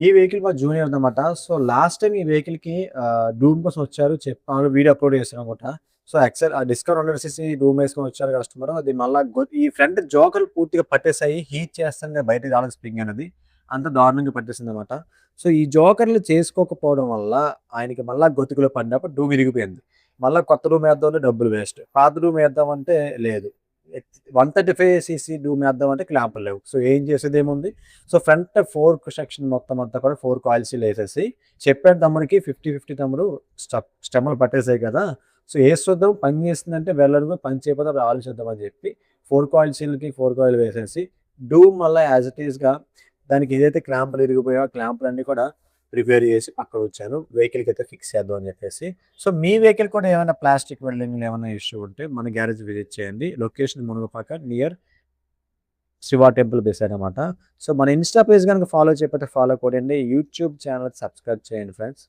ఈ వెహికల్ మా జూనియర్ అన్నమాట. సో, లాస్ట్ టైమ్ ఈ వెహికల్‌కి డూమ్ కోసం వచ్చారు. చెప్పాను వీడియో అప్‌లోడ్ చేశాననుకుంటా. సో, డిస్కవర్ 100 సీసీ డూమ్ ఏసుకొని వచ్చారు కస్టమరు. అది మళ్ళా ఈ ఫ్రంట్ జోకర్లు పూర్తిగా పట్టేసాయి. హీట్ చేస్తుంటే బయటకి రాలేదు స్ప్రింగ్ అనేది. అంత దారుణంగా పట్టేసిందన్నమాట. సో, ఈ జోకర్లు చేసుకోకపోవడం వల్ల ఆయనకి మళ్ళా గొతుకులో పడినప్పుడు డూమ్ ఇరిగిపోయింది. మళ్ళా కొత్త డూమ్ ఏద్దామంటే డబ్బులు వేస్ట్. పాత డూమ్ ఏద్దామంటే లేదు. 135 సీసీ డూమ్ ఏద్దామంటే క్లాంపులు లేవు. సో, ఏం చేసేదేముంది? సో, ఫ్రంట్ ఫోర్క్ సెక్షన్ మొత్తం అంతా కూడా 4 కాయిల్ సీలేసేసి చెప్పాను తమ్ముడికి 50, 50 తమ్ముడు స్టెమ్‌లు పట్టేసాయి కదా! సో, ఏసి చూద్దాం పని చేస్తుందంటే వెళ్ళడం, పని చేయకపోతే అప్పుడు ఆలోచిద్దాం అని చెప్పి 4 కాయిల్ సీల్‌కి 4 కాయిల్ వేసేసి డూమ్ మళ్ళా యాస్ ఇట్ ఈస్‌గా దానికి ఏదైతే క్లాంపులు ఇరిగిపోయాయో ఆ క్లాంపులన్నీ కూడా రిపేర్ చేసి పక్కనుంచాను. వెహికల్‌కైతే ఫిక్స్ చేద్దాం అని చెప్పేసి. సో, మీ వెహికల్ కూడా ఏమైనా ప్లాస్టిక్ వెల్డింగ్‌లో ఏమన్నా ఇష్యూ ఉంటే మన గ్యారేజ్ విజిట్ చేయండి. Location Munagapaka near Shiva temple beside అనమాట. సో, మన ఇన్‌స్టా పేజ్ గనుక ఫాలో చేయకపోతే ఫాలో కొడండి. యూట్యూబ్ ఛానెల్‌కి సబ్స్క్రైబ్ చేయండి ఫ్రెండ్స్.